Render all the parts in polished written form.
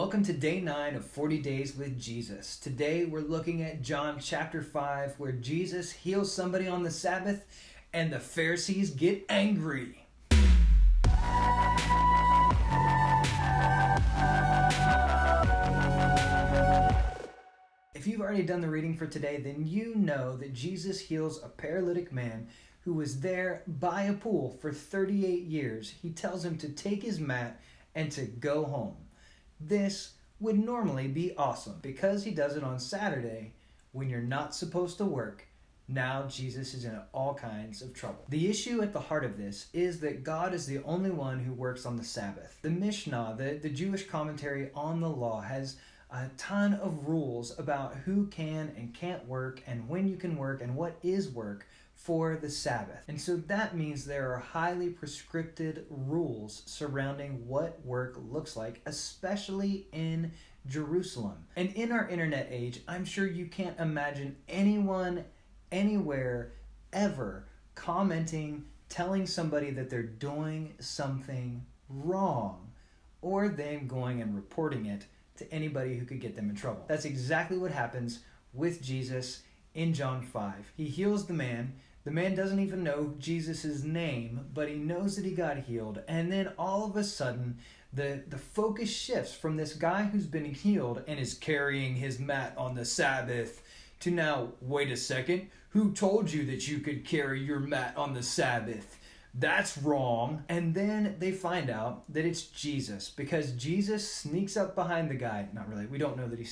Welcome to day 9 of 40 Days with Jesus. Today we're looking at John chapter 5 where Jesus heals somebody on the Sabbath and the Pharisees get angry. If you've already done the reading for today, then you know that Jesus heals a paralytic man who was there by a pool for 38 years. He tells him to take his mat and to go home. This would normally be awesome because he does it on Saturday when you're not supposed to work. Now Jesus is in all kinds of trouble. The issue at the heart of this is that God is the only one who works on the Sabbath. The Mishnah, the Jewish commentary on the law, has a ton of rules about who can and can't work and when you can work and what is work for the Sabbath. And so that means there are highly prescripted rules surrounding what work looks like, especially in Jerusalem. And in our internet age, I'm sure you can't imagine anyone, anywhere, ever commenting, telling somebody that they're doing something wrong, or them going and reporting it to anybody who could get them in trouble. That's exactly what happens with Jesus in John 5. He heals the man. The man doesn't even know Jesus' name, but he knows that he got healed. And then all of a sudden, the focus shifts from this guy who's been healed and is carrying his mat on the Sabbath to now, wait a second, who told you that you could carry your mat on the Sabbath? That's wrong. And then they find out that it's Jesus because Jesus sneaks up behind the guy. Not really. We don't know that he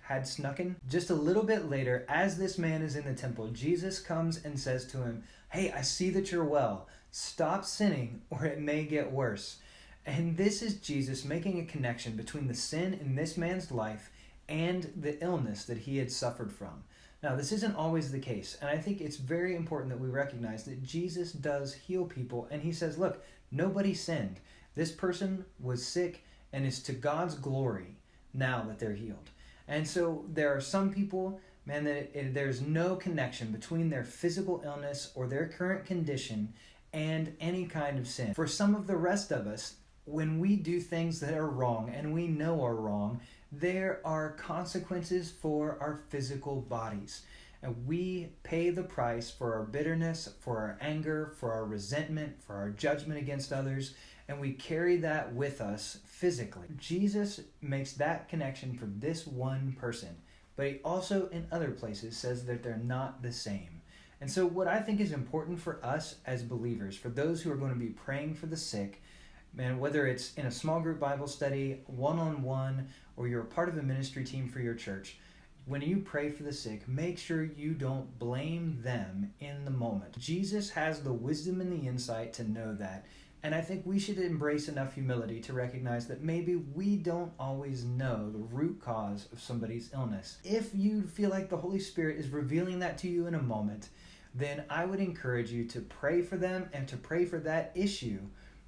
had snucken. Just a little bit later, as this man is in the temple, Jesus comes and says to him, "Hey, I see that you're well. Stop sinning or it may get worse." And this is Jesus making a connection between the sin in this man's life and the illness that he had suffered from. Now, this isn't always the case, and I think it's very important that we recognize that Jesus does heal people, and he says, look, nobody sinned. This person was sick, and it's to God's glory now that they're healed. And so there are some people, man, that there's no connection between their physical illness or their current condition and any kind of sin. For some of the rest of us, when we do things that are wrong and we know are wrong, there are consequences for our physical bodies. And we pay the price for our bitterness, for our anger, for our resentment, for our judgment against others, and we carry that with us physically. Jesus makes that connection for this one person, but he also in other places says that they're not the same. And so what I think is important for us as believers, for those who are going to be praying for the sick, man, whether it's in a small group Bible study, one-on-one, or you're a part of a ministry team for your church, when you pray for the sick, make sure you don't blame them in the moment. Jesus has the wisdom and the insight to know that, and I think we should embrace enough humility to recognize that maybe we don't always know the root cause of somebody's illness. If you feel like the Holy Spirit is revealing that to you in a moment, then I would encourage you to pray for them and to pray for that issue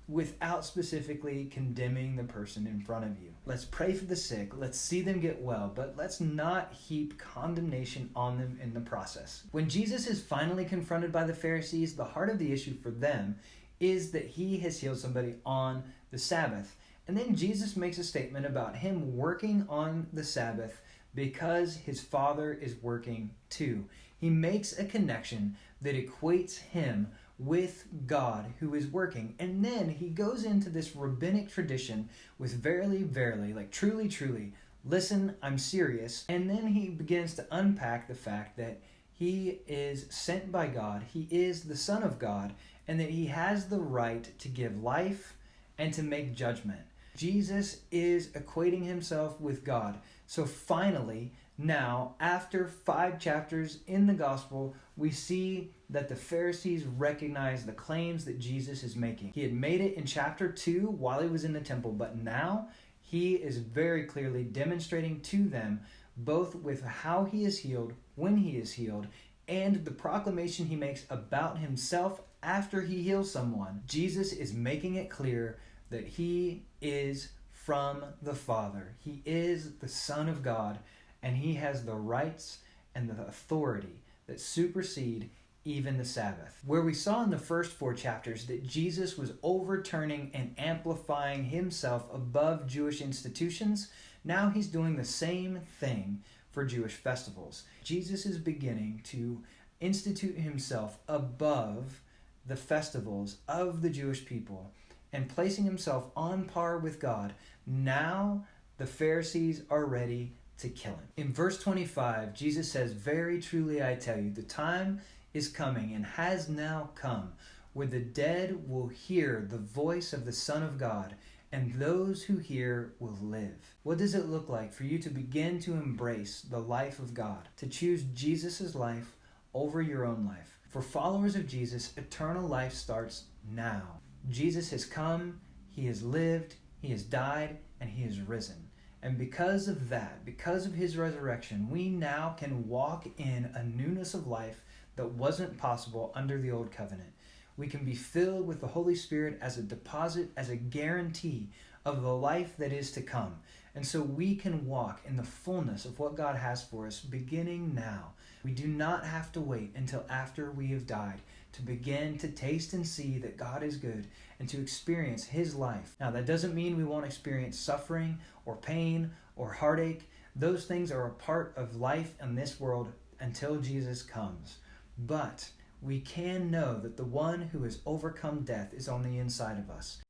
without specifically condemning the person in front of you. Let's pray for the sick, let's see them get well, but let's not heap condemnation on them in the process. When Jesus is finally confronted by the Pharisees, the heart of the issue for them is that he has healed somebody on the Sabbath. And then Jesus makes a statement about him working on the Sabbath because his Father is working too. He makes a connection that equates him with God who is working. And then he goes into this rabbinic tradition with verily, verily, like truly, truly, listen, I'm serious. And then he begins to unpack the fact that he is sent by God, he is the Son of God, and that he has the right to give life and to make judgment. Jesus is equating himself with God. So finally, now, after 5 chapters in the gospel, we see that the Pharisees recognize the claims that Jesus is making. He had made it in chapter 2 while he was in the temple, but now he is very clearly demonstrating to them, both with how he is healed, when he is healed, and the proclamation he makes about himself after he heals someone. Jesus is making it clear that he is from the Father. He is the Son of God, and he has the rights and the authority that supersede even the Sabbath. Where we saw in the first 4 chapters that Jesus was overturning and amplifying himself above Jewish institutions, now he's doing the same thing for Jewish festivals. Jesus is beginning to institute himself above the festivals of the Jewish people and placing himself on par with God. Now the Pharisees are ready to kill him. In verse 25, Jesus says, "Very truly I tell you, the time is coming and has now come where the dead will hear the voice of the Son of God, and those who hear will live." What does it look like for you to begin to embrace the life of God, to choose Jesus' life over your own life? For followers of Jesus, eternal life starts now. Jesus has come, he has lived, he has died, and he has risen. And because of that, because of his resurrection, we now can walk in a newness of life that wasn't possible under the old covenant. We can be filled with the Holy Spirit as a deposit, as a guarantee of the life that is to come. And so we can walk in the fullness of what God has for us beginning now. We do not have to wait until after we have died to begin to taste and see that God is good and to experience his life. Now, that doesn't mean we won't experience suffering or pain or heartache. Those things are a part of life in this world until Jesus comes. But we can know that the one who has overcome death is on the inside of us.